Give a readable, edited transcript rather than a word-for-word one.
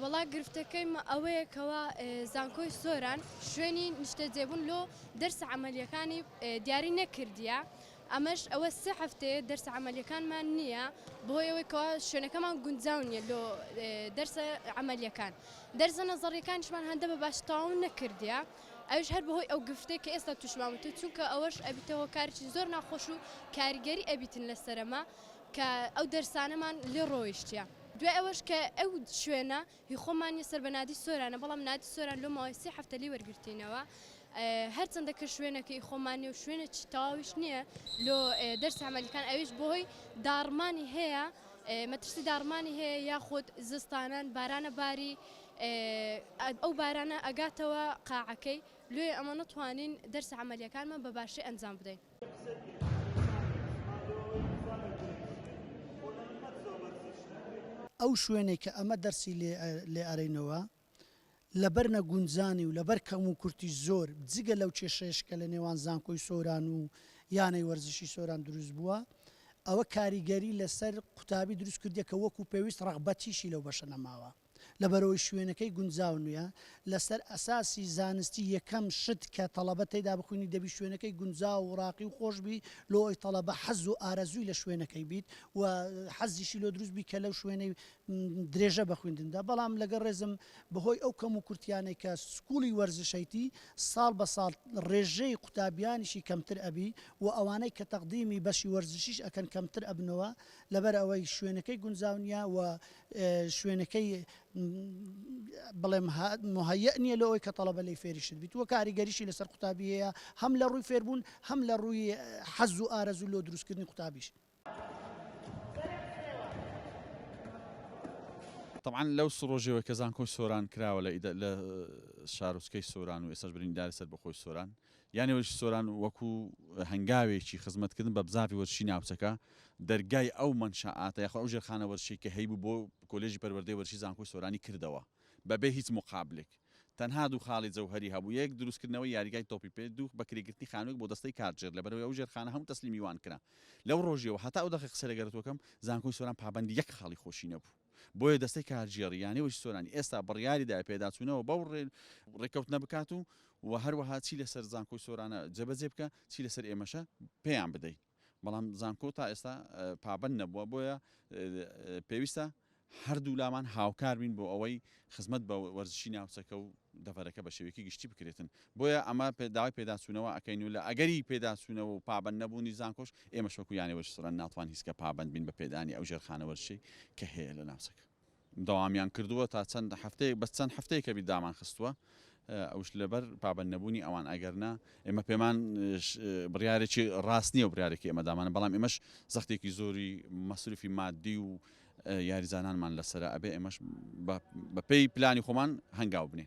وڵا گرفتەکەی ئەوەیەکەوە زانکۆی سۆران شوێنی نیشتە جێبوون لۆ دەرس عملیەکانی دیاری نەکردیە. ئەمەش ئەوە سێ هەفتەیە دەرس عملیەکانمان نییە بۆی ئەوەیەوە شوێنەکەمان گونجاونیە لۆ دەرسە عملیەکان. دەرزە نەزەڕیەکانیشمان هەندە بە باش تاون نەکردیە. ئەوش هەر بەهۆی ئەو گفتەی کە ئێستا توشمامتە چونکە ئەوەش ئەبیتەوە کارێکی زۆر ناخۆش و کاریگەری ئەبیتن لەسەرەما کە ئەو دەرسانەمان لێ ڕۆیشتە. دوای ئەوەش کە ئەو شوێنە هی خۆمانی سەر بە نادی سۆرانە بەڵام نادی سۆران لۆ ماوەی سێ هەفتە لی وەرگرتینەوە. هەرچەندە کە شوێنەکەی خۆمانی و شوێنە تەواویش نییە لۆ دەرس عملیەکان ئەویش بۆهۆی داڕمانی هەیە مەترسی داڕمانی هەیە یاخود زستانان بارانە باری ئەو بارانە ئەگاتەوە قاعەکەی لێ ئەمە نەتوانین دەرس عملیەکانمان بە باشی ئەنجام بدەین. ئەو شوێنێک کە ئەمە دەرسی لێ ئەرێنەوە لەبەر نەگونجانی و لەبەر کەم و کورتی زۆر جگە لەو کێشەیەشکە لە نێوان زانکۆی سۆران و یانەی وەرزشی سۆران دروست بووە ئەوە کاریگەری لەسەر قوتابی دروست کردیە کە وەکو پێویست ڕەغبەتیشی لەو بەشە نەماوە لەبەرەوەی شوێنەکەی گونجاو نوێە لەسەر ئەساسی زانستی یەکەم شت کە تەڵەبە تێدا بخوێنی دەبی شوێنەکەی گونجاو و ڕاقی و خۆشببی لۆی تەڵەبە حەز و ئارەزووی لە شوێنەکەی بیت و حەزیشی لۆ دروستبی کە لەو شوێنەی درێژە بەخوێندندا بەڵام لەگەڵ ڕێزم بەهۆی ئەو کەم و کورتیانەی کە سکوڵی وەرزشەیتی ساڵ بە ساڵ ڕێژەی قوتابیانیشی کەمتر ئەبی و ئەوانەی کە تەقدیمی بەشی وەرزشیش ئەکەن کەمتر ئەبنەوە لەبەر ئەوەی شوێنەکەی گونجاونیە و شوێنەکەی بڵێم مهەیە نییە لەوەی کە تەڵەبە لی فێریشت بیت وە کاریگەریشی لەسەر قوتابی هەیە هەم لە ڕووی فێربوون هەم لە ڕووی حەز و ئارەزوو لۆ دروستکردنی قوتابیش. طبعا لەو سڕۆژەوە کە زانکۆی سۆران کراوە لە شارۆچکەی سۆران و ئێستاش برینداری سەر بەخۆی سۆران یانی وەرزشی سۆران وەکو هەنگاوێکی خزمەتکردن بە بزاوی وەرزشی ناوچەکە دەرگای ئەو منشەئاتە یاخۆ ئەو ژێرخانە وەرزشی کە هەیبوو بۆ کۆلێژی پەروەردەی وەرزشی زانکۆی سۆرانی کردەوە بەبێ هیچ مقابلێک تەنها دوو خاڵی جەوهەری هەبوو یەک دروستکردنەوەی یاریگای تۆپی پێ دوو بەکرێگرتنی خانوویەک بۆ دەستەی کارجێر لەبەرەوەی ئەو ژێرخانە هەموو تەسلیمی وان کرا لەو ڕۆژیەوە هەتا ئەو دەقیقە قسە لەگەرتوەکەم زانکۆی سۆران پابەندی یەک خاڵی خۆشی نەبوو بۆیە دەستەی کارژێڕی یانەی وەرزشی سۆرانی ئێستا بڕیاریدا پێداچوونەوە بەو ڕێکەوتنە بکات و هەروەها چی لەسەر زانکۆی سۆرانە جێبەجێ بکە چی لەسەر ئێمەشە پێیان بدەیت بەڵام زانکۆ تا ئێستا پابەند نەبووە بۆیە پێویستە هەردوو لامان هاوکار بین بۆ ئەوەی خزمەت بە وەرزشی ناوچەکە و دەڤەرەکە بە شێوەیەکی گشتی بکرێتن بۆیە ئەمە داوای پێداچوونەوە ئەەکەین و لە ئەگەری پێداچوونەوە و پابەند نەبوونی زانکۆش ئێمە شوەکو یانی وەرزشی سۆران ناتوان هیچکە پابەند بین بە پێدانی ئەو ژێرخانە وەرزشی کە هەیە لە ناوچەکە دەوامیان کردووە تا چەند هەفتەیە بە چەند هەفتەیەکە بی دامان خستووە ئەوش لەبەر پابەند نەبوونی ئەوان ئەگەرنا ئێمە پێمان بڕیارێکی ڕاست نییە و بڕارێکی ئێمە دامانە بەڵام ئێمەش زەختێکی زۆری مەسروفی مادی و یاریزانانمان لەسرە ئەبێ ئێمەش بە پێی پلانی خۆمان هەنگاو بنێ